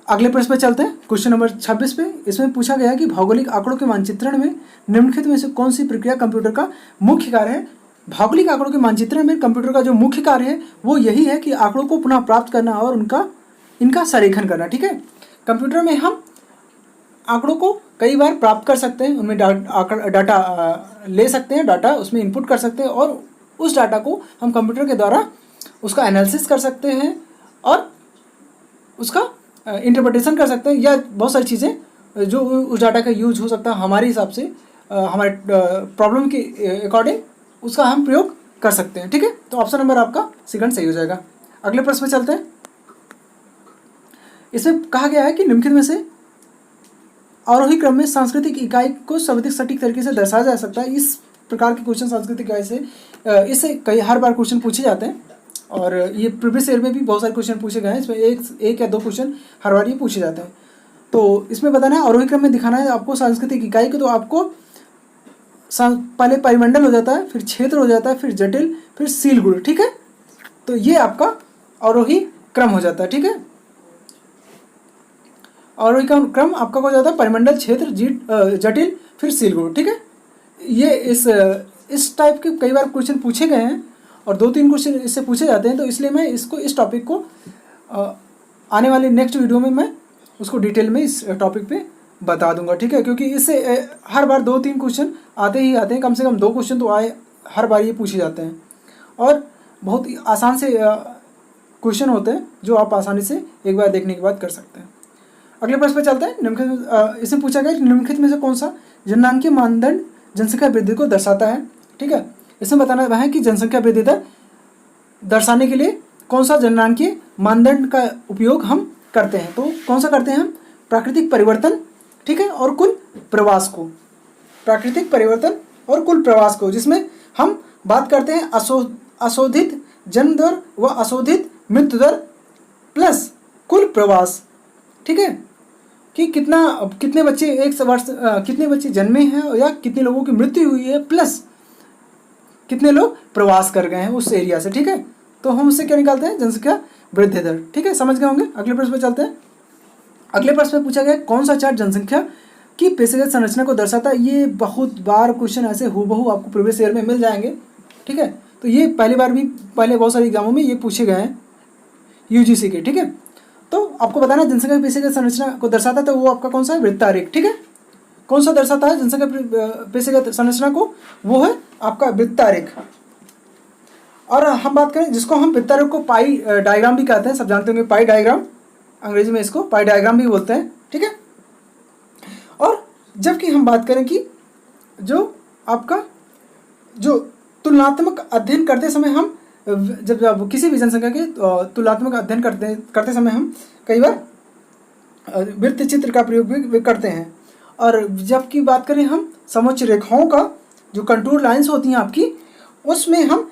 अगले प्रश्न पे चलते हैं, क्वेश्चन नंबर 26 पे। इसमें पूछा गया है कि भौगोलिक आंकड़ों के मानचित्रण में निम्नलिखित में से कौन सी प्रक्रिया कंप्यूटर का मुख्य कार्य है। भौगोलिक आंकड़ों के मानचित्रण में कंप्यूटर का जो मुख्य कार्य है वो यही है कि आंकड़ों को पुनः प्राप्त करना और इनका संरेखन करना। ठीक है, कंप्यूटर में हम आंकड़ों को कई बार प्राप्त कर सकते हैं, उनमें डाटा ले सकते हैं, डाटा उसमें इनपुट कर सकते हैं और उस डाटा को हम कंप्यूटर के द्वारा उसका एनालिसिस कर सकते हैं और उसका इंटरप्रिटेशन कर सकते हैं, या बहुत सारी चीज़ें जो उस डाटा का यूज हो सकता है हमारे हिसाब से, हमारे प्रॉब्लम के अकॉर्डिंग उसका हम प्रयोग कर सकते हैं। ठीक है, तो ऑप्शन नंबर आपका सेकंड सही हो जाएगा। अगले प्रश्न में चलते हैं। इसमें कहा गया है कि निम्नलिखित में से आरोही क्रम में सांस्कृतिक इकाई को सर्वाधिक सटीक तरीके से दर्शाया जा सकता है। इस प्रकार के क्वेश्चन सांस्कृतिक इकाई से इससे हर बार क्वेश्चन पूछे जाते हैं और ये प्रीवियस ईयर में भी बहुत सारे क्वेश्चन पूछे गए हैं। इसमें एक या दो क्वेश्चन हर बार ये पूछे जाते हैं। तो इसमें बताना है आरोही क्रम में दिखाना है आपको सांस्कृतिक इकाई को। तो आपको पहले परिमंडल हो जाता है, फिर क्षेत्र हो जाता है, फिर जटिल, फिर सीलगुड़। ठीक है, तो ये आपका आरोही क्रम हो जाता है। ठीक है, आरोही क्रम आपका हो जाता है परिमंडल, क्षेत्र, जटिल, फिर सीलगुड़। ठीक है, ये इस टाइप के कई बार क्वेश्चन पूछे गए हैं और 2-3 क्वेश्चन इससे पूछे जाते हैं। तो इसलिए मैं इस टॉपिक को आने वाले नेक्स्ट वीडियो में मैं उसको डिटेल में इस टॉपिक पे बता दूंगा। ठीक है, क्योंकि इससे हर बार 2-3 क्वेश्चन आते ही आते हैं, कम से कम 2 क्वेश्चन तो हर बार ये पूछे जाते हैं और बहुत ही आसान से क्वेश्चन होते हैं जो आप आसानी से एक बार देखने के बाद कर सकते हैं। अगले प्रश्न पे चलते हैं। निम्नलिखित इसमें पूछा गया निम्नलिखित में से कौन सा जननांकीय मानदंड जनसंख्या वृद्धि को दर्शाता है। ठीक है, इसमें बताना है कि जनसंख्या वृद्धि दर दर्शाने के लिए कौन सा जननांकीय मानदंड का उपयोग हम करते हैं। तो कौन सा करते हैं हम? प्राकृतिक परिवर्तन, ठीक है, और कुल प्रवास को। प्राकृतिक परिवर्तन और कुल प्रवास को, जिसमें हम बात करते हैं अशोधित जन्म दर व अशोधित मृत्यु दर प्लस कुल प्रवास। ठीक है, कि कितने बच्चे एक वर्ष कितने बच्चे जन्मे हैं या कितने लोगों की मृत्यु हुई है, प्लस कितने लोग प्रवास कर गए हैं उस एरिया से। ठीक है, तो हम उससे क्या निकालते हैं? जनसंख्या वृद्धि दर। ठीक है, समझ गए होंगे। अगले प्रश्न पे चलते हैं। अगले प्रश्न में पूछा गया कौन सा चार्ट जनसंख्या की पेशेगत संरचना को दर्शाता है। ये बहुत बार क्वेश्चन ऐसे हूबहू आपको प्रीवियस ईयर में मिल जाएंगे। ठीक है, तो ये पहले बहुत सारे एग्जामों में ये पूछे गए हैं यूजीसी के। ठीक है, तो आपको बताना जनसंख्या की पेशेगत संरचना को दर्शाता है, तो वो आपका कौन सा है? वृत्तारेख। ठीक है, कौन सा दर्शाता है जनसंख्या पेशेगत संरचना को? वो है आपका वृत्तारेख। और हम बात करें जिसको हम वृत्तारेख को पाई डायग्राम भी कहते हैं, सब जानते होंगे पाई डायग्राम, अंग्रेजी में इसको पाई डायग्राम भी बोलते हैं। ठीक है, और जबकि हम बात करें कि जो आपका जो तुलनात्मक अध्ययन करते समय हम जब किसी भी जनसंख्या के तुलनात्मक अध्ययन करते समय हम कई बार वृत्त चित्र का प्रयोग भी करते हैं। और जबकि बात करें हम समोच्च रेखाओं का, जो कंटूर लाइंस होती हैं आपकी, उसमें हम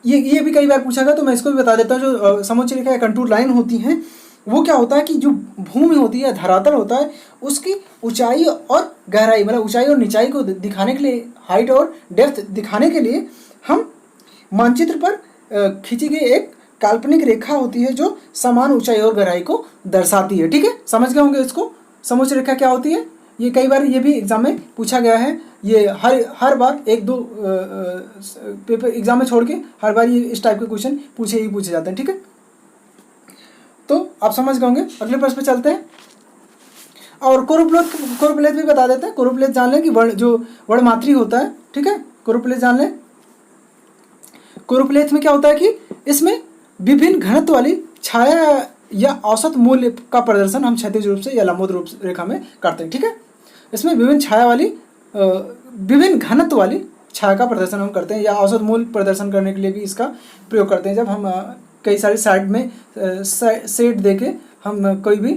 ये भी कई बार पूछा गया, तो मैं इसको भी बता देता हूँ। जो समोच्च रेखा या कंटूर लाइन होती हैं, वो क्या होता है कि जो भूमि होती है, धरातल होता है, उसकी ऊंचाई और गहराई, मतलब ऊंचाई और निचाई को दिखाने के लिए, हाइट और डेप्थ दिखाने के लिए हम मानचित्र पर खींची गई एक काल्पनिक रेखा होती है जो समान ऊंचाई और गहराई को दर्शाती है। ठीक है, समझ गए होंगे इसको। समोच्च रेखा क्या होती है? ये कई बार ये भी एग्जाम में पूछा गया है। ये हर बार 1-2 पेपर एग्जाम में छोड़ के हर बार ये इस टाइप के क्वेश्चन पूछे जाते हैं। ठीक है, तो आप समझ गए होंगे। अगले प्रश्न पे चलते हैं और कोरोप्लेथ भी बता देते हैं। कोरोप्लेथ जान लें कि जो वर्णमात्री होता है। ठीक है, कोरोप्लेथ जान लें। कोरोप्लेथ में क्या होता है कि इसमें विभिन्न घनत्व वाली छाया या औसत मूल्य का प्रदर्शन हम क्षैतिज रूप से या लंबवत रूप रेखा में करते हैं। ठीक है, इसमें विभिन्न घनत्व वाली छाया का प्रदर्शन हम करते हैं या औसत मूल्य प्रदर्शन करने के लिए भी इसका प्रयोग करते हैं। जब हम कई सारे साइड में सेट देके हम कोई भी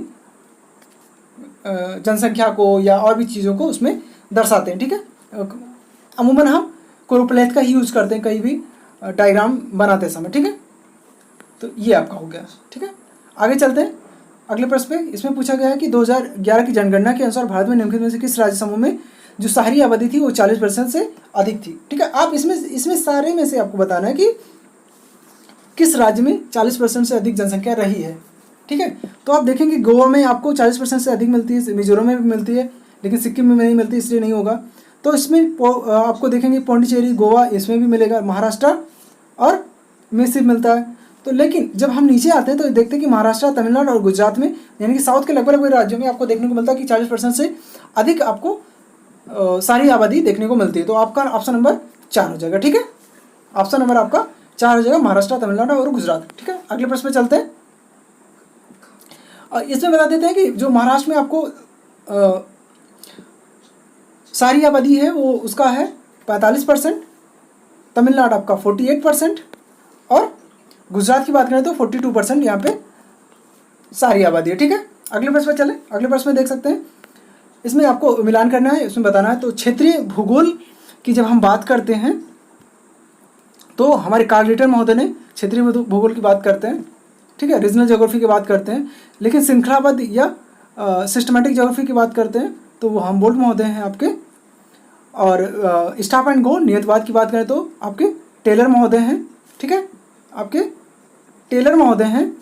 जनसंख्या को या और भी चीज़ों को उसमें दर्शाते हैं। ठीक है, अमूमन हम कोरोप्लेथ का ही यूज़ करते हैं कहीं भी डायग्राम बनाते समय। ठीक है, तो ये आपका हो गया। ठीक है, आगे चलते हैं अगले प्रश्न पे। इसमें पूछा गया है कि 2011 की जनगणना के अनुसार भारत में निम्नलिखित में से किस राज्य समूह में जो शहरी आबादी थी वो 40% से अधिक थी। ठीक है, आप इसमें सारे में से आपको बताना है कि किस राज्य में 40% से अधिक जनसंख्या रही है। ठीक है। तो आप देखेंगे गोवा में आपको 40% से अधिक मिलती है, मिजोरम में भी मिलती है, लेकिन सिक्किम में नहीं मिलती, इसलिए नहीं होगा। तो इसमें आपको देखेंगे पौंडीचेरी, गोवा, इसमें भी मिलेगा, महाराष्ट्र और में सिर्फ मिलता है। तो लेकिन जब हम नीचे आते हैं तो देखते हैं कि महाराष्ट्र, तमिलनाडु और गुजरात में, यानी कि साउथ के लगभग लगभग राज्यों में आपको देखने को मिलता है कि 40% से अधिक आपको सारी आबादी देखने को मिलती है। तो आपका ऑप्शन नंबर 4 हो जाएगा, ठीक है। ऑप्शन नंबर आपका 4 हो जाएगा, महाराष्ट्र, तमिलनाडु और गुजरात, ठीक है। अगले प्रश्न पे चलते हैं। इसमें बता देते हैं कि जो महाराष्ट्र में आपको सारी आबादी है वो उसका है 45%, तमिलनाडु आपका 48% और गुजरात की बात करें तो 42% यहाँ पे सारी आबादी है, ठीक है। अगले प्रश्न पे चले। अगले प्रश्न में देख सकते हैं, इसमें आपको मिलान करना है, इसमें बताना है। तो क्षेत्रीय भूगोल की जब हम बात करते हैं तो हमारे कार्लेटर महोदय ने क्षेत्रीय भूगोल की बात करते हैं, ठीक है, रीजनल ज्योग्राफी की बात करते हैं। लेकिन श्रृंखलाबद्ध या सिस्टमैटिक ज्योग्राफी की बात करते हैं तो वो हमबोल्ट महोदय हैं आपके। और स्टॉप एंड गो नियतवाद की बात करें तो आपके टेलर महोदय हैं, ठीक है, आपके टेलर महोदय हैं।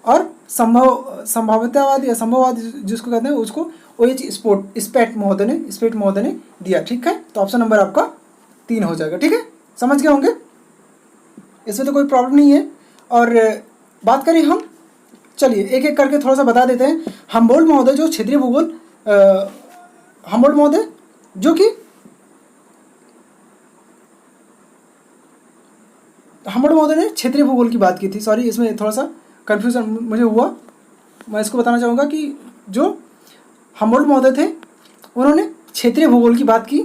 और संभाव्यतावाद या संभववाद जिसको कहते हैं उसको OH स्पेट महोदय ने दिया, ठीक है। तो ऑप्शन नंबर आपका 3 हो जाएगा, ठीक है। समझ गए होंगे, इसमें तो कोई प्रॉब्लम नहीं है। और बात करें हम, चलिए एक एक करके थोड़ा सा बता देते हैं। हमबोल्ट महोदय जो क्षेत्रीय भूगोल, हमबोल्ट महोदय जो कि हमबोल्ट महोदय ने क्षेत्रीय भूगोल की बात की थी। सॉरी, इसमें थोड़ा सा कन्फ्यूजन मुझे हुआ। मैं इसको बताना चाहूँगा कि जो हमबोल्ट महोदय थे उन्होंने क्षेत्रीय भूगोल की बात की,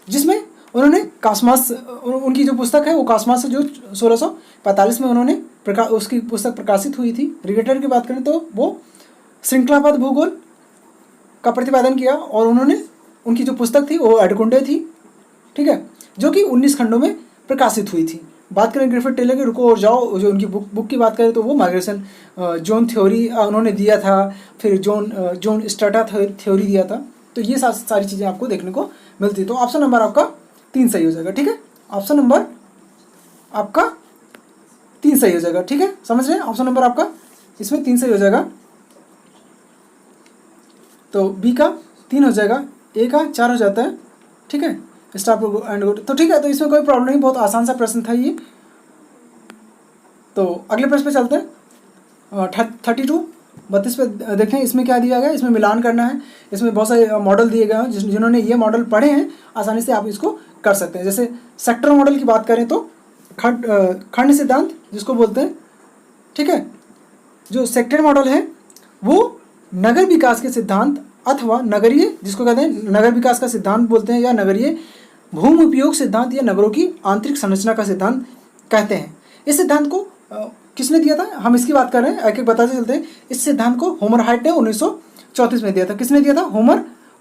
जिसमें उन्होंने कास्मास, उनकी जो पुस्तक है वो कास्मास से जो 1645 में उन्होंने उसकी पुस्तक प्रकाशित हुई थी। रिगेटर की बात करें तो वो श्रृंखलाबद्ध भूगोल का प्रतिपादन किया और उन्होंने उनकी जो पुस्तक थी वो एडकुंडे थी, ठीक है, जो कि 19 खंडों में प्रकाशित हुई थी। बात करें ग्रिफिथ टेलर की रुको और जाओ, जो उनकी बुक की बात करें तो वो माइग्रेशन जोन थ्योरी उन्होंने दिया था, फिर जोन स्ट्रेटा थ्योरी दिया था। तो ये सारी चीज़ें आपको देखने को मिलती है। तो ऑप्शन नंबर आपका 3 सही हो जाएगा, ठीक है। ऑप्शन नंबर आपका 3 सही हो जाएगा, ठीक है। समझ रहे हैं, ऑप्शन नंबर आपका इसमें 3 सही हो जाएगा। तो बी का 3 हो जाएगा, ए का 4 हो जाता है, ठीक है। स्टाफ एंड गुड, तो ठीक है। तो इसमें कोई प्रॉब्लम नहीं, बहुत आसान सा प्रश्न था ये। तो अगले प्रश्न पे चलते हैं। 32 पे देखें, इसमें क्या दिया गया है, इसमें मिलान करना है। इसमें बहुत सारे मॉडल दिए गए हैं, जिन्होंने ये मॉडल पढ़े हैं आसानी से आप इसको कर सकते हैं। जैसे सेक्टर मॉडल की बात करें तो खंड सिद्धांत जिसको बोलते हैं, ठीक है। जो सेक्टर मॉडल है वो नगर विकास के सिद्धांत अथवा नगरीय, जिसको कहते हैं नगर विकास का सिद्धांत बोलते हैं, या नगरीय भूमि उपयोग सिद्धांत या नगरों की आंतरिक संरचना का सिद्धांत कहते हैं। इस सिद्धांत को किसने दिया था, हम इसकी बात कर रहे हैं, एक एक बताते चलते हैं। इस सिद्धांत को होमर हाइट ने 1934 में दिया था। किसने दिया था,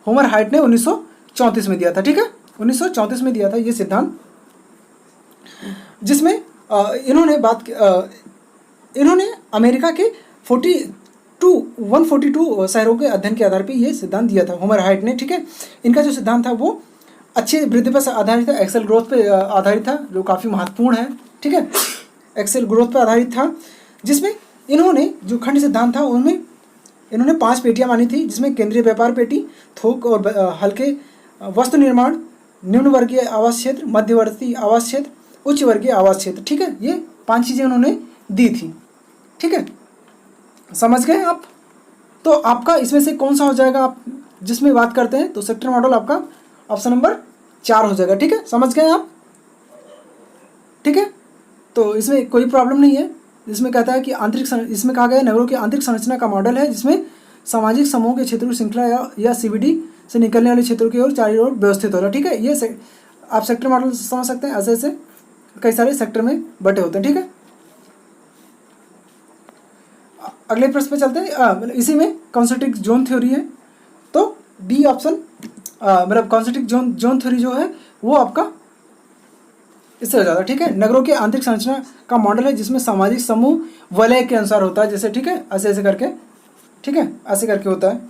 होमर हाइट ने 1934 में दिया था, ठीक है। 1934 में दिया था ये सिद्धांत, जिसमें इन्होंने अमेरिका के 142 शहरों के अध्ययन के आधार पर यह सिद्धांत दिया था होमर हाइट ने, ठीक है। इनका जो सिद्धांत था वो अच्छी वृद्धि पर आधारित था, एक्सेल ग्रोथ पे आधारित था, जो काफ़ी महत्वपूर्ण है, ठीक है। एक्सेल ग्रोथ पर आधारित था, जिसमें इन्होंने जो खंड सिद्धांत था उनमें इन्होंने 5 पेटियां मानी थी, जिसमें केंद्रीय व्यापार पेटी, थोक और हल्के वस्तु निर्माण, निम्न वर्गीय आवास क्षेत्र, मध्यवर्ती आवास क्षेत्र, उच्च वर्गीय आवास क्षेत्र, ठीक है। ये 5 चीज़ें उन्होंने दी थी, ठीक है। समझ गए आप। तो आपका इसमें से कौन सा हो जाएगा, आप जिसमें बात करते हैं, तो सेक्टर मॉडल आपका ऑप्शन नंबर 4 हो जाएगा, ठीक है। समझ गए आप, ठीक है। तो इसमें कोई प्रॉब्लम नहीं है। इसमें कहता है कि इसमें कहा गया है नगरों की आंतरिक संरचना का मॉडल है, जिसमें सामाजिक समूह के क्षेत्रों की श्रृंखला या CBD से निकलने वाले क्षेत्रों की ओर चारों ओर व्यवस्थित हो रहा है, ठीक है। ये आप सेक्टर मॉडल समझ सकते हैं, ऐसे ऐसे कई सारे सेक्टर में बटे होते हैं, ठीक है। अगले प्रश्न पे चलते हैं। इसी में कॉन्सेंट्रिक जोन थ्योरी है, तो डी ऑप्शन, मतलब कॉन्सेंट्रिक जोन थ्योरी जो है वो आपका इससे हो जाता है, ठीक है। नगरों के आंतरिक संरचना का मॉडल है, जिसमें सामाजिक समूह वलय के अनुसार होता है, जैसे, ठीक है, ऐसे ऐसे करके, ठीक है, ऐसे करके होता है।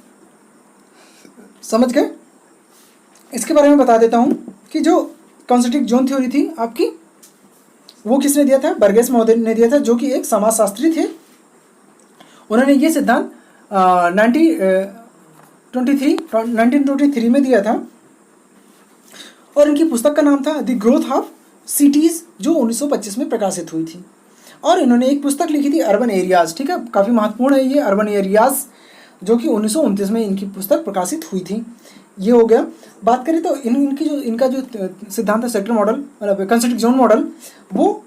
समझ गए। इसके बारे में बता देता हूँ कि जो कॉन्सेंट्रिक जोन थ्योरी थी आपकी, वो किसने दिया था, बर्गेस महोदय ने दिया था, जो कि एक समाजशास्त्री थे, उन्होंने ये सिद्धांत 1923 में दिया था और इनकी पुस्तक का नाम था द ग्रोथ ऑफ सिटीज़, जो 1925 में प्रकाशित हुई थी। और इन्होंने एक पुस्तक लिखी थी अर्बन एरियाज़, ठीक है, काफ़ी महत्वपूर्ण है ये अर्बन एरियाज़, जो कि 1929 में इनकी पुस्तक प्रकाशित हुई थी। ये हो गया। बात करें तो इनका जो सिद्धांत है सेक्टर मॉडल, मतलब कंसेंट्रिक जोन मॉडल, वो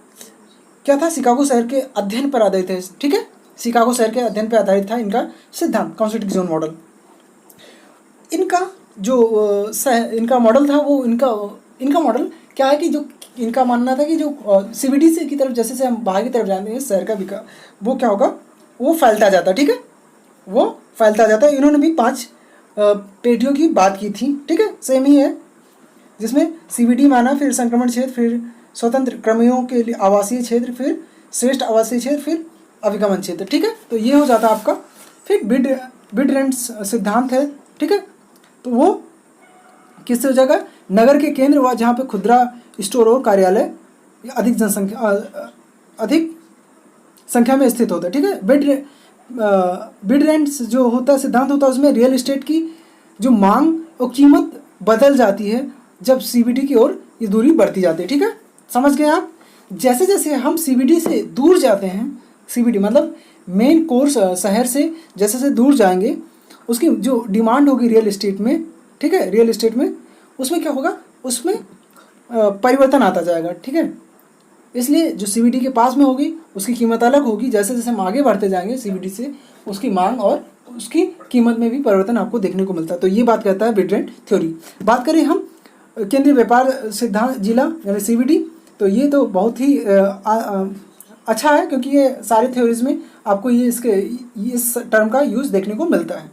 क्या था, शिकागो शहर के अध्ययन पर आधारित है, ठीक है, शिकागो शहर के अध्ययन पर आधारित था इनका सिद्धांत कंसेंट्रिक जोन मॉडल। इनका जो इनका मॉडल था वो इनका मॉडल क्या है कि जो इनका मानना था कि जो CBD से की तरफ जैसे से हम बाहर की तरफ जाते हैं शहर का विकास, वो क्या होगा, वो फैलता जाता, ठीक है, वो फैलता जाता है। इन्होंने भी 5 पेटियों की बात की थी, ठीक है, सेम ही है, जिसमें CBD माना, फिर संक्रमण क्षेत्र, फिर स्वतंत्र क्रमियों के लिए आवासीय क्षेत्र, फिर श्रेष्ठ आवासीय क्षेत्र, फिर अभिगमन क्षेत्र, ठीक है। तो ये हो जाता है आपका। फिर बिड रेंट सिद्धांत है, ठीक है, तो वो किससे हो जाएगा, नगर के केंद्र व जहाँ पे खुदरा स्टोर और कार्यालय अधिक संख्या में स्थित होता है, ठीक है। बिड रेंट जो होता है सिद्धांत होता है, उसमें रियल एस्टेट की जो मांग और कीमत बदल जाती है जब CBD की ओर ये दूरी बढ़ती जाती है, ठीक है, समझ गए आप। जैसे जैसे हम CBD से दूर जाते हैं, CBD मतलब मेन कोर शहर से जैसे जैसे दूर जाएंगे, उसकी जो डिमांड होगी रियल एस्टेट में, ठीक है, रियल एस्टेट में, उसमें क्या होगा, उसमें परिवर्तन आता जाएगा, ठीक है। इसलिए जो CBD के पास में होगी उसकी कीमत अलग होगी, जैसे जैसे हम आगे बढ़ते जाएंगे CBD से, उसकी मांग और उसकी कीमत में भी परिवर्तन आपको देखने को मिलता है। तो ये बात कहता है बिड रेंट थ्योरी। बात करें हम केंद्रीय व्यापार सिद्धांत जिला यानी CBD, तो ये तो बहुत ही अच्छा है, क्योंकि ये सारे थ्योरीज में आपको इस टर्म का यूज़ देखने को मिलता है।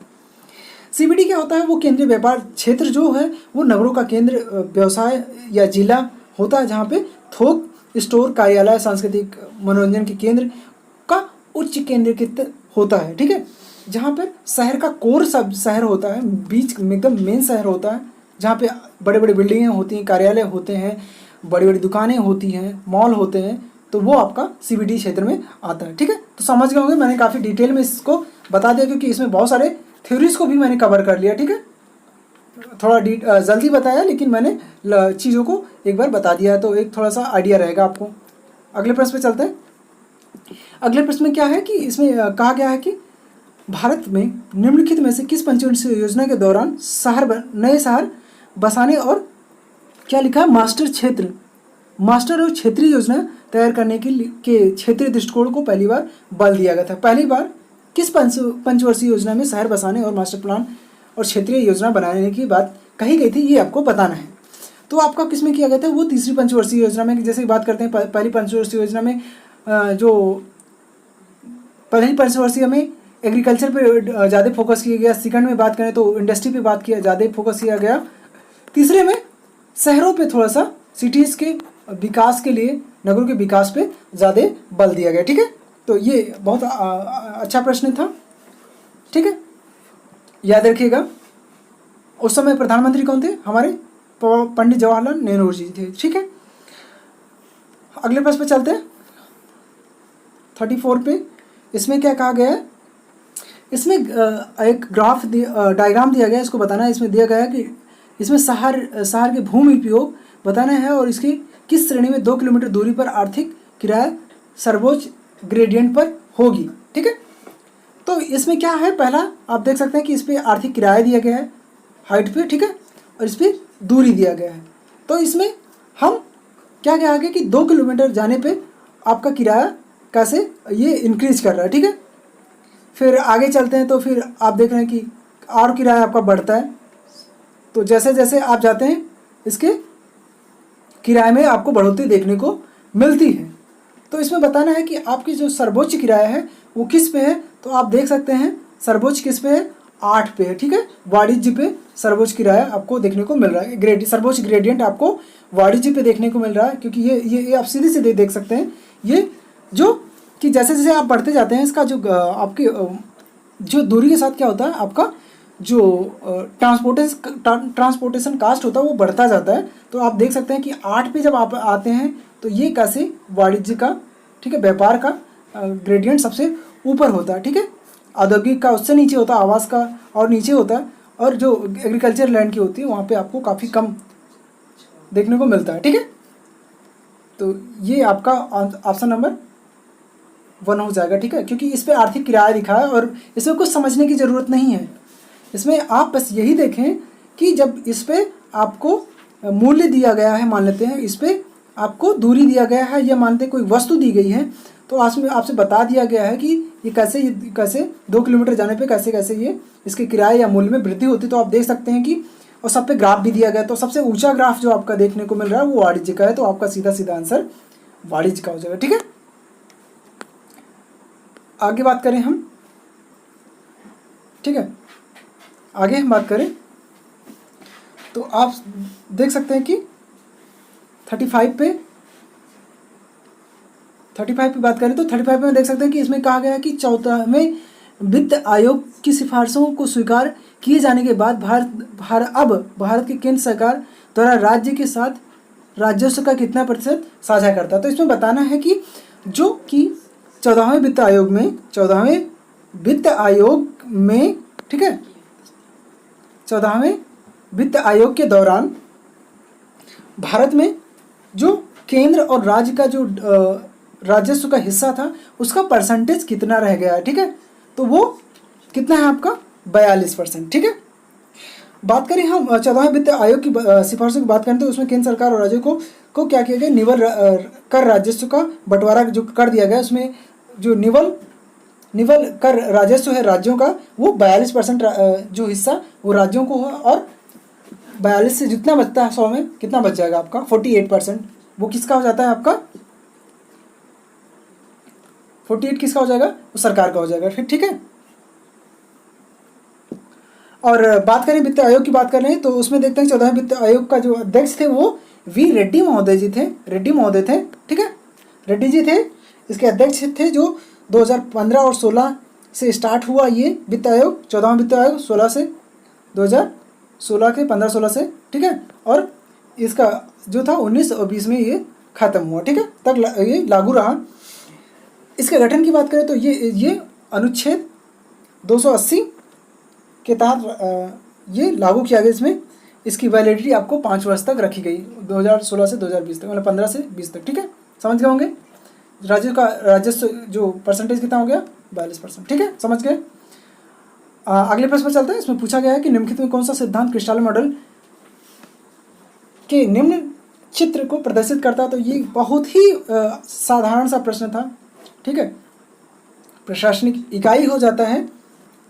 CBD क्या होता है, वो केंद्रीय व्यापार क्षेत्र जो है वो नगरों का केंद्र व्यवसाय या जिला होता है, जहाँ पे थोक स्टोर, कार्यालय, सांस्कृतिक मनोरंजन के केंद्र का उच्च केंद्रीकृत होता है, ठीक है, जहाँ पर शहर का कोर सब शहर होता है, बीच में एकदम मेन शहर होता है, जहाँ पे बड़े बड़े बिल्डिंगें होती हैं, कार्यालय होते हैं, बड़ी बड़ी दुकानें होती हैं, मॉल होते हैं, तो वो आपका CBD क्षेत्र में आता है, ठीक है। तो समझ गए होंगे, मैंने काफ़ी डिटेल में इसको बता दिया, क्योंकि इसमें बहुत सारे थ्योरीज को भी मैंने कवर कर लिया, ठीक है। थोड़ा जल्दी बताया, लेकिन मैंने चीज़ों को एक बार बता दिया, तो एक थोड़ा सा आइडिया रहेगा आपको। अगले प्रश्न पे चलते हैं। अगले प्रश्न में क्या है कि इसमें कहा गया है कि भारत में निम्नलिखित में से किस पंचवर्षीय योजना के दौरान नए शहर बसाने और क्या लिखा है, मास्टर और क्षेत्रीय योजना तैयार करने के क्षेत्रीय दृष्टिकोण को पहली बार बल दिया गया था। पहली बार किस पंचवर्षीय योजना में शहर बसाने और मास्टर प्लान और क्षेत्रीय योजना बनाने की बात कही गई थी, ये आपको बताना है। तो आपका किस में किया गया था, वो तीसरी पंचवर्षीय योजना में। जैसे बात करते हैं पहली पंचवर्षीय योजना में, जो पहली पंचवर्षीय में एग्रीकल्चर पे ज़्यादा फोकस किया गया, सेकंड में बात करें तो इंडस्ट्री पे ज़्यादा फोकस किया गया, तीसरे में शहरों पे थोड़ा सा सिटीज़ के विकास के लिए, नगरों के विकास पे ज़्यादा बल दिया गया, ठीक है। तो ये बहुत अच्छा प्रश्न था, ठीक है, याद रखिएगा। उस समय प्रधानमंत्री कौन थे, हमारे पंडित जवाहरलाल नेहरू जी थे, ठीक है। अगले प्रश्न पे चलते हैं, 34 पे। इसमें क्या कहा गया है, इसमें एक डायग्राम दिया गया है, इसको बताना है। इसमें दिया गया है कि इसमें शहर के भूमि उपयोग बताना है और इसकी किस श्रेणी में 2 किलोमीटर दूरी पर आर्थिक किराया सर्वोच्च ग्रेडियंट पर होगी, ठीक है। तो इसमें क्या है, पहला आप देख सकते हैं कि इस पर आर्थिक किराया दिया गया है हाइट पे, ठीक है, और इस पर दूरी दिया गया है। तो इसमें हम क्या क्या आगे कि 2 किलोमीटर जाने पे आपका किराया कैसे ये इंक्रीज कर रहा है, ठीक है। फिर आगे चलते हैं तो फिर आप देख रहे हैं कि और किराया आपका बढ़ता है। तो जैसे जैसे आप जाते हैं इसके किराए में आपको बढ़ोतरी देखने को मिलती है। तो इसमें बताना है कि आपकी जो सर्वोच्च किराया है वो किस पे है। तो आप देख सकते हैं सर्वोच्च किस पे है, 8 पे है, ठीक है। वाणिज्य पे सर्वोच्च किराया आपको देखने को मिल रहा है, सर्वोच्च ग्रेडियंट आपको वाणिज्य पे देखने को मिल रहा है, क्योंकि ये आप सीधे सीधे देख सकते हैं। ये जो कि जैसे जैसे आप बढ़ते जाते हैं इसका जो आपके जो दूरी के साथ क्या होता है, आपका जो ट्रांसपोर्टेशन कास्ट होता है वो बढ़ता जाता है। तो आप देख सकते हैं कि 8 पे जब आप आते हैं तो ये कैसे वाणिज्य का, ठीक है, व्यापार का ग्रेडियंट सबसे ऊपर होता है, ठीक है। औद्योगिक का उससे नीचे होता है, आवास का और नीचे होता है, और जो एग्रीकल्चर लैंड की होती है वहाँ पे आपको काफ़ी कम देखने को मिलता है। ठीक है, तो ये आपका ऑप्शन नंबर 1 हो जाएगा। ठीक है, क्योंकि इस पर आर्थिक किराया लिखा है और इसमें कुछ समझने की ज़रूरत नहीं है। इसमें आप बस यही देखें कि जब इस पर आपको मूल्य दिया गया है, मान लेते हैं इस पर आपको दूरी दिया गया है, या मानते कोई वस्तु दी गई है, तो आपसे बता दिया गया है कि ये कैसे 2 किलोमीटर जाने पे कैसे कैसे ये इसके किराए या मूल्य में वृद्धि होती है। तो आप देख सकते हैं कि और सब पे ग्राफ भी दिया गया है। तो सबसे ऊंचा ग्राफ जो आपका देखने को मिल रहा है वो वाणिज्य का है, तो आपका सीधा सीधा आंसर वाणिज्य का हो जाएगा। ठीक है, आगे बात करें हम। ठीक है, आगे हम बात करें तो आप देख सकते हैं कि 35 पे बात करें तो 35 में देख सकते हैं कि इसमें कहा गया है कि 14वें वित्त आयोग की सिफारिशों को स्वीकार किए जाने के बाद भारत की केंद्र सरकार द्वारा राज्य के साथ राजस्व का कितना प्रतिशत साझा करता है। तो इसमें बताना है कि जो कि 14वें वित्त आयोग में ठीक है, 14वें वित्त आयोग के दौरान भारत में जो केंद्र और राज्य का जो राजस्व का हिस्सा था उसका परसेंटेज कितना रह गया है। ठीक है, तो वो कितना है आपका 42%। ठीक है, बात करें हम 14वें वित्त आयोग की सिफारिशों की बात करें तो उसमें केंद्र सरकार और राज्यों को क्या किया गया, निवल कर राजस्व का बंटवारा जो कर दिया गया, उसमें जो निवल कर राजस्व है राज्यों का वो 42% जो हिस्सा वो राज्यों को है, और 42 से जितना बचता है 100 में कितना बच जाएगा आपका 48%, वो किसका हो जाता है आपका 48 किसका हो जाएगा, वो सरकार का हो जाएगा फिर। ठीक है, और बात करें वित्त आयोग की बात कर रहे हैं तो उसमें देखते हैं 14वें वित्त आयोग का जो अध्यक्ष थे वो वी रेड्डी महोदय थे। ठीक है, रेड्डी जी थे इसके अध्यक्ष थे, जो 2015 और 16 से स्टार्ट हुआ ये वित्त आयोग, 14वां वित्त आयोग 2016 के 15-16 से। ठीक है, और इसका जो था 19 और 20 में ये ख़त्म हुआ। ठीक है, तक ये लागू रहा। इसके गठन की बात करें तो ये अनुच्छेद 280 के तहत ये लागू किया गया। इसमें इसकी वैलिडिटी आपको 5 वर्ष तक रखी गई, 2016 से 2020 तक, मतलब 15 से 20 तक। ठीक है, समझ गए होंगे। राजस्व जो परसेंटेज कितना हो गया 42%। ठीक है, समझ गए। अगले प्रश्न पर चलते हैं। इसमें पूछा गया है कि निम्नलिखित में कौन सा सिद्धांत क्रिस्टल मॉडल के निम्न चित्र को प्रदर्शित करता है। तो ये बहुत ही साधारण सा प्रश्न था। ठीक है, प्रशासनिक इकाई हो जाता है।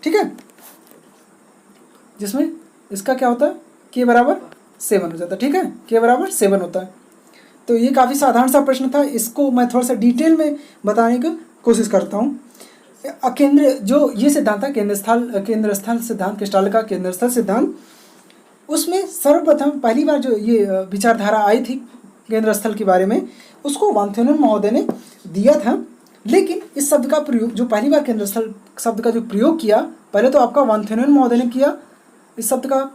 ठीक है, जिसमें इसका क्या होता है k बराबर 7 हो जाता है। ठीक है, k बराबर 7 होता है। तो ये काफ़ी साधारण सा प्रश्न था, इसको मैं थोड़ा सा डिटेल में बताने की कोशिश करता हूँ। केंद्र जो ये सिद्धांत था केंद्र स्थल सिद्धांत, क्रिस्टल का केंद्र स्थल सिद्धांत, उसमें सर्वप्रथम पहली बार जो ये विचारधारा आई थी केंद्र स्थल के बारे में, उसको वानथेनन महोदय ने दिया था। लेकिन इस शब्द का प्रयोग जो पहली बार केंद्र स्थल शब्द का जो प्रयोग किया, पहले तो आपका वानथेनन महोदय ने किया, इस शब्द का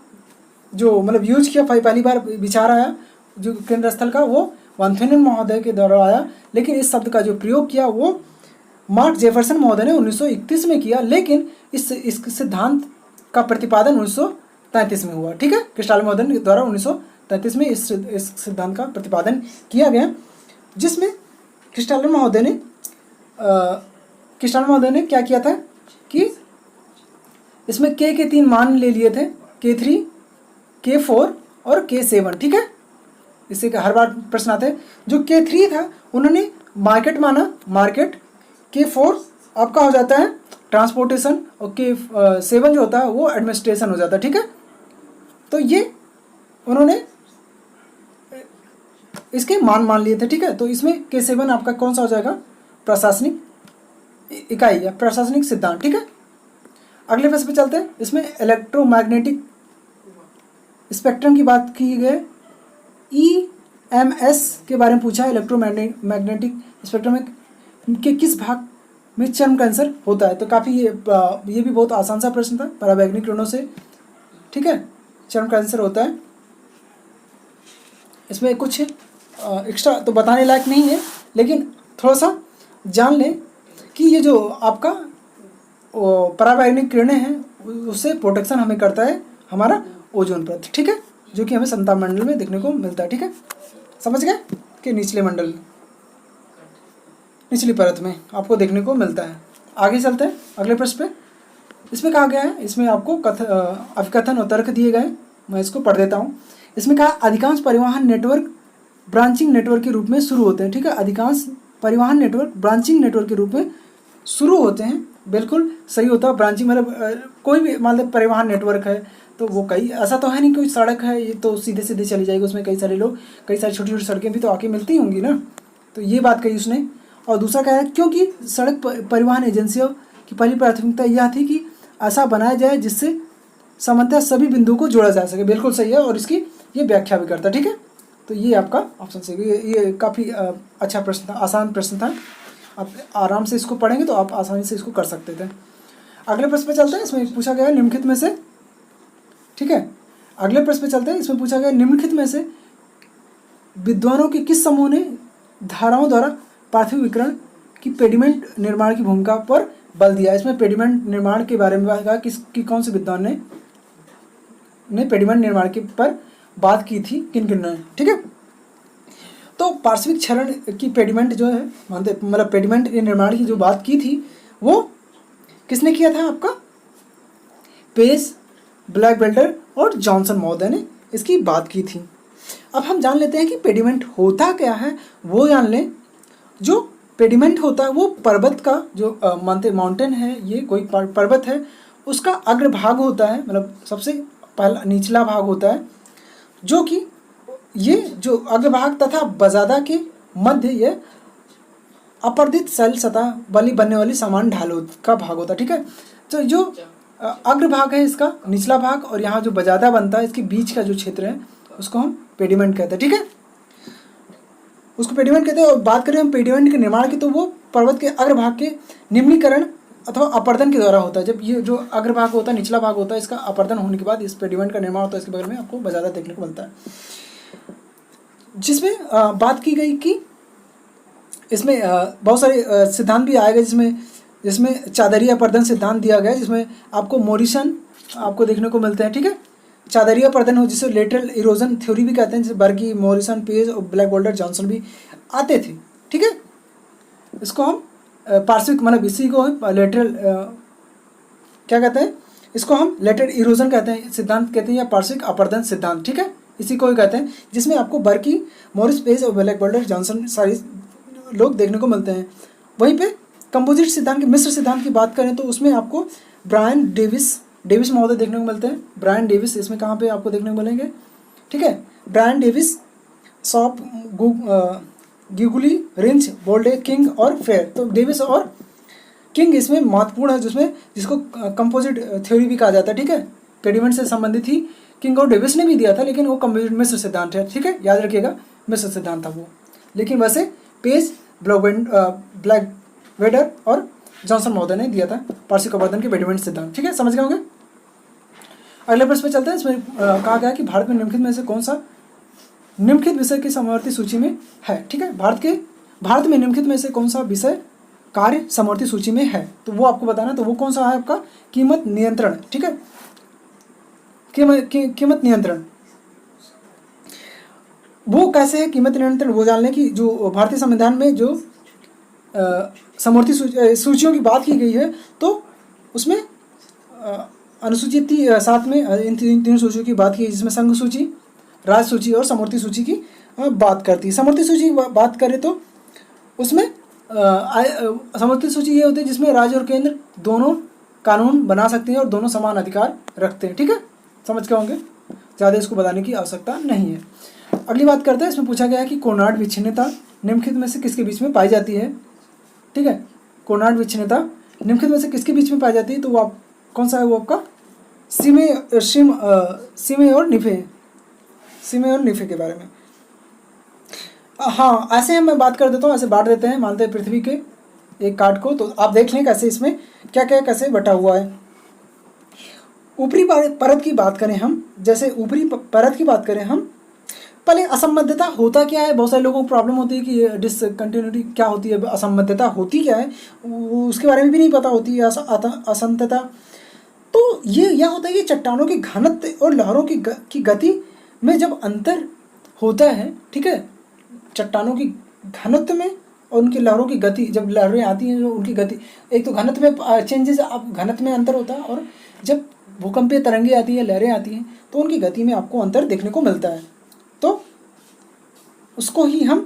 जो मतलब यूज किया, पहली बार विचार आया जो केंद्र स्थल का वो वानथेनन महोदय के द्वारा आया। लेकिन इस शब्द का जो प्रयोग किया वो मार्क जेफरसन महोदय ने 1931 में किया। लेकिन इस सिद्धांत का प्रतिपादन 1933 में हुआ। ठीक है, क्रिस्टल महोदय के द्वारा 1933 में इस सिद्धांत का प्रतिपादन किया गया, जिसमें क्रिस्टल महोदय ने क्या किया था कि इसमें k के 3 मान ले लिए थे, K3, K4 और K7। ठीक है, इससे हर बार प्रश्न आते हैं। जो K3 था उन्होंने मार्केट माना, मार्केट। K4 आपका हो जाता है ट्रांसपोर्टेशन, और K7 जो होता है वो एडमिनिस्ट्रेशन हो जाता है। ठीक है, तो ये उन्होंने इसके मान लिए थे। ठीक है, तो इसमें K7 आपका कौन सा हो जाएगा, प्रशासनिक इकाई या प्रशासनिक सिद्धांत। ठीक है, अगले प्रश्न पे चलते हैं। इसमें इलेक्ट्रोमैग्नेटिक स्पेक्ट्रम की बात की गई, EMS के बारे में पूछा है। इलेक्ट्रोमैग्नेटिक स्पेक्ट्रम के किस भाग में चर्म कैंसर होता है। तो काफ़ी ये भी बहुत आसान सा प्रश्न था, पराबैंगनी किरणों से ठीक है चर्म कैंसर होता है। इसमें कुछ एक्स्ट्रा तो बताने लायक नहीं है, लेकिन थोड़ा सा जान लें कि ये जो आपका पराबैंगनी किरणें हैं उससे प्रोटेक्शन हमें करता है हमारा ओजोन परत, ठीक है, जो कि हमें समताप मंडल में देखने को मिलता है, ठीक है, समझ गए कि निचले मंडल निचली परत में आपको देखने को मिलता है। आगे चलते हैं अगले प्रश्न पे। इसमें कहा गया है, इसमें आपको अभिकथन और तर्क दिए गए, मैं इसको पढ़ देता हूँ। इसमें कहा अधिकांश परिवहन नेटवर्क ब्रांचिंग नेटवर्क के रूप में शुरू होते हैं, ठीक है, अधिकांश परिवहन नेटवर्क ब्रांचिंग नेटवर्क के रूप में शुरू होते हैं, बिल्कुल सही होता है। ब्रांचिंग मतलब कोई भी मान लो परिवहन नेटवर्क है तो वो कई, ऐसा तो है नहीं कोई सड़क है ये तो सीधे सीधे चली जाएगी, उसमें कई सारे लोग, कई सारी छोटी छोटी सड़कें भी तो आके मिलती होंगी ना, तो ये बात कही उसने। और दूसरा क्या है, क्योंकि सड़क परिवहन एजेंसियों की पहली प्राथमिकता यह थी कि ऐसा बनाया जाए जिससे सामान्यतः सभी बिंदुओं को जोड़ा जा सके, बिल्कुल सही है, और इसकी ये व्याख्या भी करता है, ठीक है। तो ये आपका ऑप्शन सही है। ये काफ़ी अच्छा प्रश्न था, आसान प्रश्न था, आप आराम से इसको पढ़ेंगे तो आप आसानी से इसको कर सकते थे। अगले प्रश्न पे चलते हैं। इसमें पूछा गया है निम्नलिखित में से, ठीक है, अगले प्रश्न पे चलते हैं। इसमें पूछा गया निम्नलिखित में से विद्वानों के किस समूह ने धाराओं द्वारा पार्थिव विकिरण की पेडिमेंट निर्माण की भूमिका पर बल दिया। इसमें पेडिमेंट निर्माण के बारे में कहा कि कौन से विद्वान ने पेडिमेंट निर्माण के पर बात की थी, किन किन ने, ठीक है। तो पार्श्विक क्षरण की पेडिमेंट जो है मानते मतलब पेडिमेंट निर्माण की जो बात की थी वो किसने किया था, आपका पेज, ब्लैकवेल्टर और जॉनसन महोदय ने इसकी बात की थी। अब हम जान लेते हैं कि पेडिमेंट होता क्या है, वो जान लें। जो पेडिमेंट होता है वो पर्वत का जो मानते माउंटेन है, ये कोई पर्वत है, उसका अग्रभाग होता है, मतलब सबसे पहला निचला भाग होता है, जो कि ये जो अग्रभाग तथा बजादा के मध्य ये अपर्दित शैल सतह वाली बनने वाली समान ढाल का भाग होता है, ठीक है। तो जो अग्रभाग है इसका निचला भाग, और यहाँ जो बजादा बनता है इसके बीच का जो क्षेत्र है उसको हम पेडिमेंट कहते हैं, ठीक है, उसको पेडिमेंट कहते हैं। और बात करें हम पेडिमेंट के निर्माण की तो वो पर्वत के अग्रभाग के निम्नीकरण अथवा अपर्दन के द्वारा होता है। जब ये जो अग्रभाग होता है, निचला भाग होता है, इसका अपर्दन होने के बाद इस पेडिमेंट का निर्माण होता है। इसके बगल में आपको बजादा देखने को मिलता है, जिसमें बात की गई कि इसमें बहुत सारे सिद्धांत भी आएगा, जिसमें चादरीय अपर्दन सिद्धांत दिया गया है, जिसमें आपको मोरिसन आपको देखने को मिलते हैं, ठीक है। चादरीय अपर्दन हो जिसे लेटरल इरोजन थ्योरी भी कहते हैं, जैसे बर्गी, मॉरिसन, पेज और ब्लैकवेल्टर, जॉनसन भी आते थे, ठीक है। इसको हम पार्श्विक मतलब इसी को लेटरल क्या कहते हैं, इसको हम लेटरल इरोजन कहते हैं, सिद्धांत कहते हैं, या पार्श्विक अपर्दन सिद्धांत, ठीक है, इसी को ही कहते हैं, जिसमें आपको बर्की, मॉरिस, पेज और ब्लैकवेल्टर, जॉनसन सारी लोग देखने को मिलते हैं। वहीं पे कंपोजिट सिद्धांत की, मिश्र सिद्धांत की बात करें तो उसमें आपको ब्रायन डेविस महोदय देखने को मिलते हैं। ब्रायन डेविस इसमें कहाँ पे आपको देखने को मिलेंगे, ठीक है, ब्रायन डेविस, शॉप, गिगुली, रिंच, बोल्डे, किंग और फेयर। तो डेविस और किंग इसमें महत्वपूर्ण है, जिसको कंपोजिट थ्योरी भी कहा जाता है, ठीक है, पेडिमेंट से संबंधित ही किंग और डेविस ने भी दिया था, लेकिन वो कंपोजिट मिश्र सिद्धांत है, ठीक है, याद रखिएगा मिश्र सिद्धांत था वो। लेकिन वैसे पेज, ब्लैकवेल्टर और जॉनसन महोदय ने दिया था पार्श्विक अपर्दन के पेडिमेंट सिद्धांत, ठीक है, समझ गए होंगे। अगले प्रश्न पे चलते हैं। इसमें कहा गया कि भारत में निम्नलिखित में से कौन सा निम्नलिखित विषय की समवर्ती सूची में है, ठीक है, भारत में निम्नलिखित में से कौन सा विषय कार्य समवर्ती सूची में है, तो वो आपको बताना। तो वो कौन सा है आपका कीमत नियंत्रण, ठीक है, कीमत नियंत्रण। वो कैसे है कीमत नियंत्रण, वो जान लें कि जो भारतीय संविधान में जो समवर्ती सूचियों की बात की गई है, तो उसमें अनुसूची 7 में इन तीन सूचियों की बात की, जिसमें संघ सूची, राज्य सूची और समवर्ती सूची की बात करती है। समवर्ती सूची की बात करें तो उसमें समवर्ती सूची ये होती है जिसमें राज्य और केंद्र दोनों कानून बना सकते हैं और दोनों समान अधिकार रखते हैं, ठीक है, समझ के होंगे, ज़्यादा इसको बताने की आवश्यकता नहीं है। अगली बात करते हैं। इसमें पूछा गया है कि कोनार्ड विच्छिन्नता निम्नलिखित में से किसके बीच में पाई जाती है, ठीक है, कोनार्ड विच्छिन्नता निम्नलिखित में से किसके बीच में पाई जाती है, तो वो आप कौन सा है, वो आपका सीमे और निफे के बारे में। हाँ, ऐसे हम मैं बात कर देता हूँ, ऐसे बांट देते हैं, मानते हैं पृथ्वी के एक कार्ड को, तो आप देख लें कैसे इसमें क्या क्या कैसे बटा हुआ है। ऊपरी परत की बात करें हम, जैसे ऊपरी परत की बात करें हम, पहले असंबद्धता होता क्या है, बहुत सारे लोगों को प्रॉब्लम होती है कि डिसकंटिन्यूटी क्या होती है, असंबद्धता होती क्या है, उसके बारे में भी नहीं पता होती है। असंतता तो ये यह होता है कि चट्टानों की घनत्व और लहरों की गति में जब अंतर होता है, ठीक है, चट्टानों की घनत्व में और उनकी लहरों की गति, जब लहरें आती हैं उनकी गति, एक तो घनत्व में चेंजेस, अब घनत्व में अंतर होता है, और जब भूकंपीय तरंगें आती हैं, लहरें आती हैं, तो उनकी गति में आपको अंतर देखने को मिलता है। तो उसको ही हम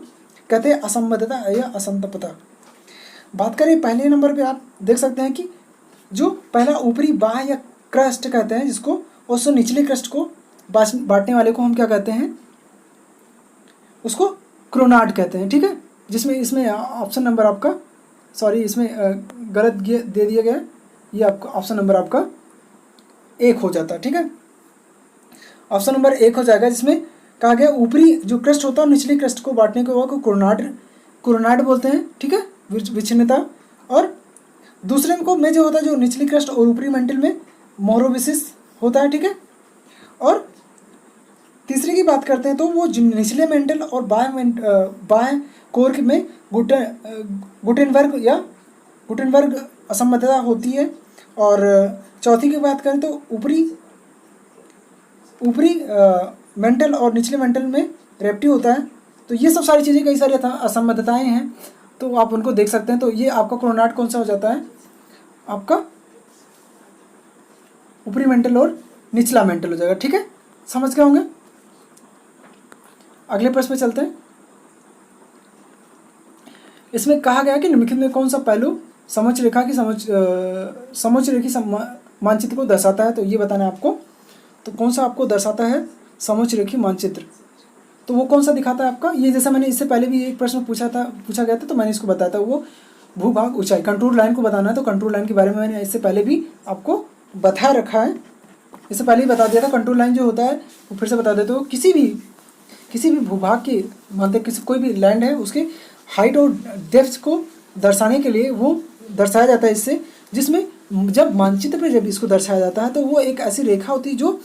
कहते हैं असंबद्धता या असंतपता। बात करें पहले नंबर पे, आप देख सकते हैं कि जो पहला ऊपरी बाह या क्रस्ट कहते हैं जिसको, और उससे निचले क्रस्ट को बांटने वाले को हम क्या कहते हैं, उसको क्रोनाड कहते हैं, ठीक है। जिसमें इसमें ऑप्शन नंबर आपका, सॉरी इसमें गलत दे दिया गया, ये आपका ऑप्शन नंबर आपका 1 हो जाता है, ठीक है। ऑप्शन नंबर 1 हो जाएगा, जिसमें कहा गया ऊपरी जो क्रस्ट होता है निचले क्रस्ट को बांटने को क्रोनाड बोलते हैं, ठीक है, विच्छिन्नता। और दूसरे में जो होता है, जो निचली क्रस्ट और ऊपरी मेंटल में मोरोविसिस होता है, ठीक है। और तीसरे की बात करते हैं तो वो निचले मेंटल और बाह्य कोर में गुटेनबर्ग असंबद्धता होती है। और चौथी की बात करें तो ऊपरी मेंटल और निचले मेंटल में रेप्टिव होता है। तो ये सब सारी चीज़ें, कई सारी असंबद्धताएं हैं, तो आप उनको देख सकते हैं। तो ये आपका क्रोनाड कौन सा हो जाता है, आपका ऊपरी मेंटल और निचला मेंटल हो जाएगा, ठीक है। समझ गए होंगे। अगले प्रश्न पे चलते हैं। इसमें कहा गया कि निम्नलिखित में कौन सा पहलू समोच्च रेखी मानचित्र को दर्शाता है, तो ये बताना है आपको। तो कौन सा आपको दर्शाता है समोच्च रेखी मानचित्र, तो वो कौन सा दिखाता है आपका, ये जैसा मैंने इससे पहले भी एक प्रश्न पूछा गया था, तो मैंने इसको बताया था, वो भूभाग ऊंचाई कंटूर लाइन को बताना है। तो कंटूर लाइन के बारे में मैंने इससे पहले भी आपको बता रखा है, इससे पहले ही बता दिया था। कंटूर लाइन जो होता है वो फिर से बता देते हो, किसी भी भूभाग की, मतलब कोई भी लैंड है उसके हाइट और डेप्थ को दर्शाने के लिए वो दर्शाया जाता है इससे, जिसमें जब मानचित्र पर जब इसको दर्शाया जाता है तो वो एक ऐसी रेखा होती है जो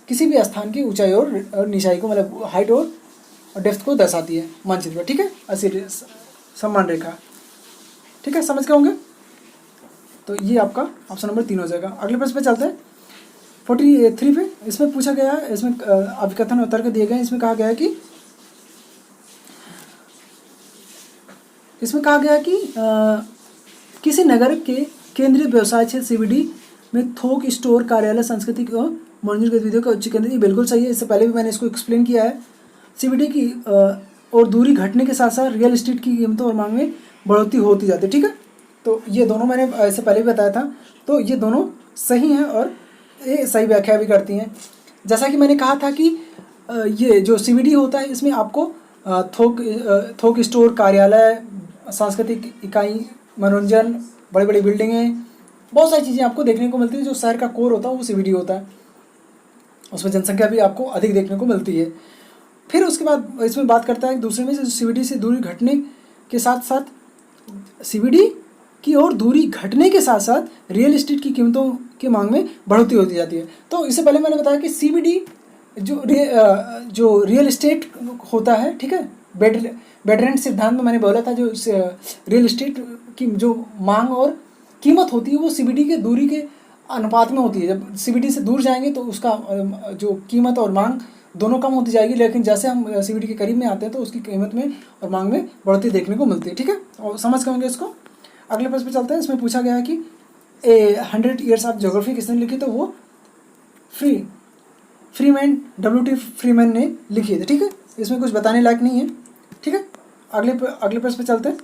किसी भी स्थान की ऊंचाई और निचाई को, मतलब हाइट और डेप्थ को दर्शाती है मानचित्र पर, ठीक है, ऐसी समान रेखा, ठीक है। समझ गए होंगे। तो ये आपका ऑप्शन नंबर 3 हो जाएगा। अगले प्रश्न पे चलते हैं 43 पे। इसमें पूछा गया है, इसमें अभिकथन उत्तर के दिए गए हैं। इसमें कहा गया है कि किसी नगर के केंद्रीय व्यवसाय क्षेत्र सीबीडी में थोक स्टोर कार्यालय सांस्कृतिक और मनोरंजन गतिविधियों का उच्च केंद्र, ये बिल्कुल सही है। इससे पहले भी मैंने इसको एक्सप्लेन किया है। सीबीडी की और दूरी घटने के साथ साथ रियल एस्टेट की कीमतों और मांग में बढ़ोतरी होती जाती है, ठीक है। तो ये दोनों मैंने इससे पहले भी बताया था, तो ये दोनों सही हैं और ये सही व्याख्या भी करती हैं। जैसा कि मैंने कहा था कि ये जो सीबीडी होता है इसमें आपको थोक स्टोर कार्यालय, सांस्कृतिक इकाई, मनोरंजन, बड़ी बड़ी बिल्डिंगें, बहुत सारी चीज़ें आपको देखने को मिलती है। जो शहर का कोर होता है वो सीबीडी होता है, उसमें जनसंख्या भी आपको अधिक देखने को मिलती है। फिर उसके बाद इसमें बात करता है दूसरे में सीबीडी से दूरी घटने के साथ साथ सीबीडी की ओर दूरी घटने के साथ साथ रियल एस्टेट की कीमतों की मांग में बढ़ोतरी होती जाती है। तो इससे पहले मैंने बताया कि सीबीडी जो रियल एस्टेट होता है, ठीक है, बेड रेंट सिद्धांत में मैंने बोला था, जो रियल एस्टेट की जो मांग और कीमत होती है वो सीबीडी के दूरी के अनुपात में होती है। जब सीबीडी से दूर जाएंगे तो उसका जो कीमत और मांग दोनों कम होती जाएगी, लेकिन जैसे हम सीबीडी के करीब में आते हैं तो उसकी कीमत में और मांग में बढ़ोतरी देखने को मिलती है, ठीक है। और समझ गए होंगे इसको। अगले प्रश्न पे चलते हैं। इसमें पूछा गया है कि 100 ईयर्स ऑफ ज्योग्राफी किसने लिखी, तो वो फ्रीमैन, W.T. फ्रीमैन ने लिखी है, ठीक है। इसमें कुछ बताने लायक नहीं है, ठीक है। अगले प्रश्न पे चलते हैं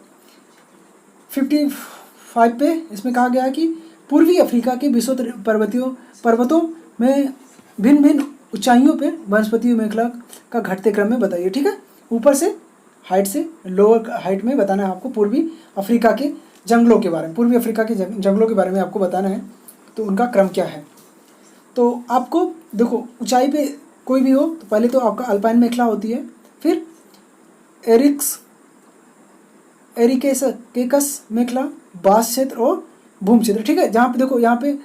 55 पे। इसमें कहा गया है कि पूर्वी अफ्रीका के विश्व पर्वतों में भिन्न भिन्न ऊंचाइयों पे वनस्पति मेखला का घटते क्रम में बताइए, ठीक है। ऊपर से हाइट से लोअर हाइट में बताना है आपको पूर्वी अफ्रीका के जंगलों के बारे में, पूर्वी अफ्रीका के जंगलों के बारे में आपको बताना है, तो उनका क्रम क्या है। तो आपको देखो, ऊंचाई पे कोई भी हो तो पहले तो आपका अल्पाइन मेखला होती है, फिर एरिकेकस मेखला, बांस क्षेत्र और भूमि क्षेत्र, ठीक है। जहाँ पे देखो, यहाँ पे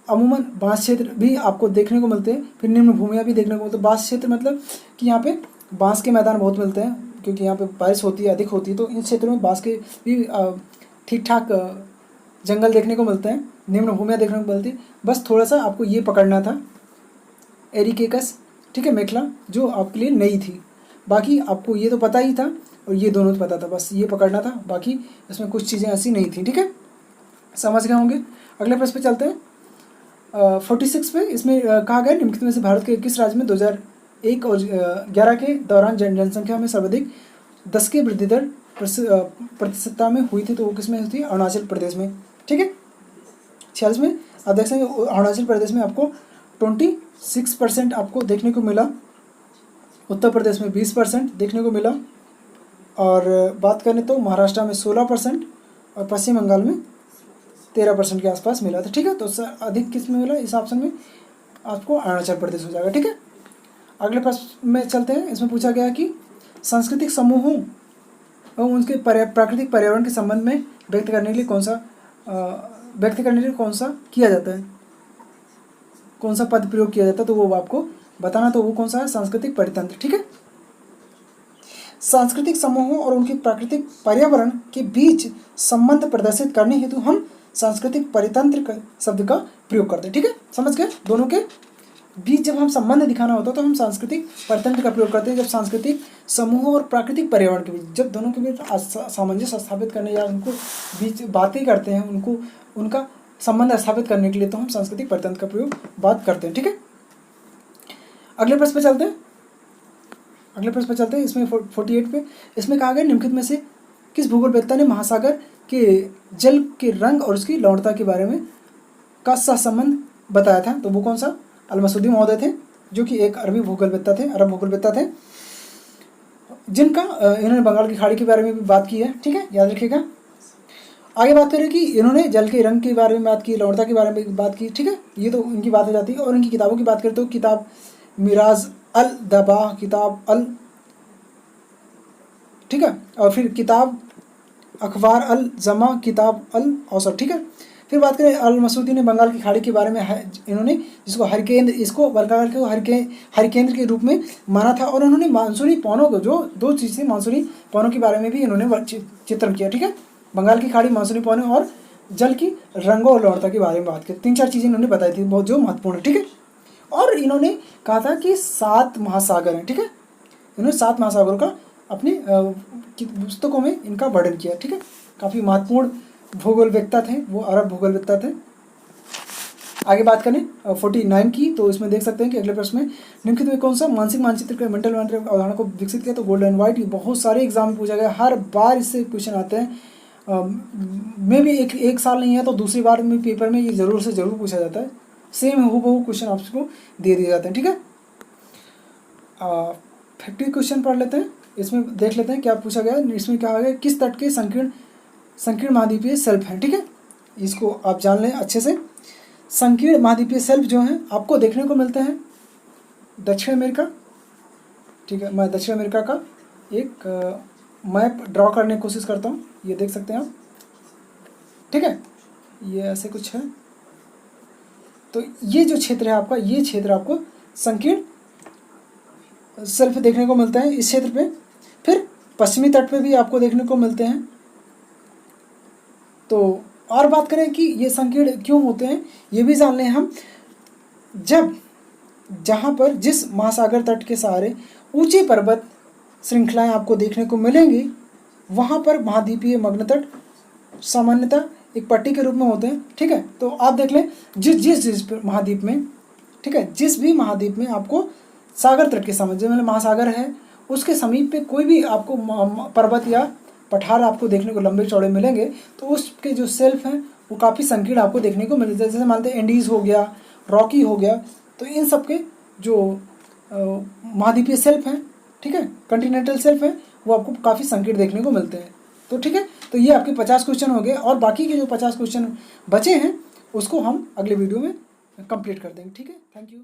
अमूमन बांस क्षेत्र भी आपको देखने को मिलते हैं, फिर निम्न भूमियाँ भी देखने को मिलते हैं। बांस क्षेत्र मतलब कि यहाँ पे बांस के मैदान बहुत मिलते हैं क्योंकि यहाँ पे बारिश होती है, अधिक होती है, तो इन क्षेत्रों में बांस के भी ठीक ठाक जंगल देखने को मिलते हैं, निम्न भूमियाँ देखने को मिलती है। बस थोड़ा सा आपको ये पकड़ना था, एरिकेकस, ठीक है, मेखला, जो आपके लिए नई थी। बाकी आपको ये तो पता ही था और ये दोनों तो पता था, बस ये पकड़ना था, बाकी इसमें कुछ चीज़ें ऐसी नहीं थी, ठीक है, समझ गए होंगे। अगले प्रश्न पे चलते हैं। 46 पे इसमें कहा गया निम्नलिखित में से भारत के किस राज्य में 2001 और 11 के दौरान जनसंख्या में सर्वाधिक 10 की वृद्धि दर प्रतिशतता में हुई थी, तो वो किस में हुई थी? अरुणाचल प्रदेश में, ठीक है। 46 में आप देख सकते हैं अरुणाचल प्रदेश में आपको 26% आपको देखने को मिला, उत्तर प्रदेश में 20% देखने को मिला, और बात करें तो महाराष्ट्र में 16% और पश्चिम बंगाल में 13% के आसपास मिला था, ठीक है। तो अधिक किस में मिला? इस ऑप्शन में आपको अरुणाचल प्रदेश हो जाएगा, ठीक है। अगले प्रश्न में चलते हैं। इसमें पूछा गया कि सांस्कृतिक समूहों और उनके प्राकृतिक पर्यावरण के संबंध में व्यक्त करने के लिए कौन सा किया जाता है, कौन सा पद प्रयोग किया जाता है, तो वो आपको बताना। तो वो कौन सा है? सांस्कृतिक परितंत्र, ठीक है। सांस्कृतिक समूहों और उनके प्राकृतिक पर्यावरण के बीच संबंध प्रदर्शित करने हेतु हम सांस्कृतिक परितंत्र शब्द का प्रयोग करते हैं, ठीक है, समझ गए। दोनों के बीच जब हम संबंध दिखाना होता है तो हम सांस्कृतिक परितंत्र का प्रयोग करते हैं। जब सांस्कृतिक समूहों और प्राकृतिक पर्यावरण के बीच, जब दोनों के बीच सामंजस्य स्थापित करने या उनको बीच बातें करते हैं, उनको उनका संबंध स्थापित करने के लिए तो हम सांस्कृतिक परितंत्र का प्रयोग बात करते हैं, ठीक है। अगले प्रश्न पे चलते हैं। इसमें 48 पे इसमें कहा गया निम्नलिखित में से किस भूगोलवेत्ता ने महासागर के जल के रंग और उसकी लवणता के बारे में का सहसंबंध बताया था, तो वो कौन सा? अलमसूदी महोदय थे, जो कि एक अरब भूगोलवेत्ता थे, जिनका इन्होंने बंगाल की खाड़ी के बारे में भी बात की है, ठीक है, याद रखिएगा। आगे बात करें कि इन्होंने जल के रंग के बारे में बात की, लवणता के बारे में बात की, ठीक है, ये तो इनकी बात हो जाती है। और इनकी किताबों की बात करें तो किताब मिराज अल दबा, किताब अल, ठीक है, और फिर किताब अखबार अल जमा, किताब अल औसत, ठीक है। फिर बात करें अल मसूदी ने बंगाल की खाड़ी के बारे में इन्होंने जिसको बंगाल को हरिकेंद्र के रूप में माना था, और उन्होंने मानसूनी पवनों को, जो दो चीज़ें मानसूनी पवनों के बारे में भी इन्होंने चित्रण किया, ठीक है। बंगाल की खाड़ी, मानसूनी पवनों और जल की रंगों और लवणता के बारे में बात की। 3-4 चीज़ें इन्होंने बताई थी बहुत जो महत्वपूर्ण है, ठीक है। और इन्होंने कहा था कि 7 महासागर हैं, ठीक है। इन्होंने 7 महासागरों का अपनी पुस्तकों में इनका वर्णन किया, ठीक है। काफ़ी महत्वपूर्ण भूगोलवेत्ता थे, वो अरब भूगोलवेत्ता थे। आगे बात करें 49 की, तो इसमें देख सकते हैं कि अगले प्रश्न में निम्नलिखित में कौन सा मानसिक मानचित्र के मेंटल अवधारणा को विकसित किया, तो गोल्ड एंड व्हाइट। बहुत सारे एग्जाम में पूछा गया, हर बार इससे क्वेश्चन आते हैं। में भी एक साल नहीं है तो दूसरी बार में पेपर में ये ज़रूर से ज़रूर पूछा जाता है, सेम हूबहू क्वेश्चन आपको दे दिए जाते हैं, ठीक है। 50 क्वेश्चन पढ़ लेते हैं। इसमें देख लेते हैं क्या पूछा गया। इसमें क्या आ गया, किस तट के संकीर्ण महाद्वीपीय शेल्फ हैं, ठीक है, इसको आप जान लें अच्छे से। संकीर्ण महाद्वीपीय शेल्फ जो हैं आपको देखने को मिलते हैं दक्षिण अमेरिका, ठीक है। मैं दक्षिण अमेरिका का एक मैप ड्रॉ करने की कोशिश करता हूँ, ये देख सकते हैं आप, ठीक है, ये ऐसे कुछ है। तो ये जो क्षेत्र है आपका, ये क्षेत्र आपको संकीर्ण शेल्फ देखने को मिलता है इस क्षेत्र पे। फिर पश्चिमी तट पे भी आपको देखने को मिलते हैं। तो और बात करें कि ये संकीर्ण क्यों होते हैं, ये भी जान लें हम। जहाँ पर जिस महासागर तट के सहारे ऊंची पर्वत श्रृंखलाएं आपको देखने को मिलेंगी, वहाँ पर महाद्वीपीय मग्न तट सामान्यतः एक पट्टी के रूप में होते हैं, ठीक है। तो आप देख लें जिस महाद्वीप में, ठीक है, जिस भी महाद्वीप में आपको सागर तट के सामने मतलब महासागर है, उसके समीप पे कोई भी आपको पर्वत या पठार आपको देखने को लंबे चौड़े मिलेंगे, तो उसके जो शेल्फ हैं वो काफ़ी संकीर्ण आपको देखने को मिलते हैं। जैसे मानते हैं एंडीज़ हो गया, रॉकी हो गया, तो इन सब के जो महाद्वीपीय शेल्फ हैं, ठीक है, कॉन्टिनेंटल शेल्फ हैं, वो आपको काफ़ी संकीर्ण देखने को मिलते हैं। तो ठीक है, तो ये आपके 50 क्वेश्चन हो गए, और बाकी के जो 50 क्वेश्चन बचे हैं उसको हम अगले वीडियो में कंप्लीट कर देंगे, ठीक है। Thank you.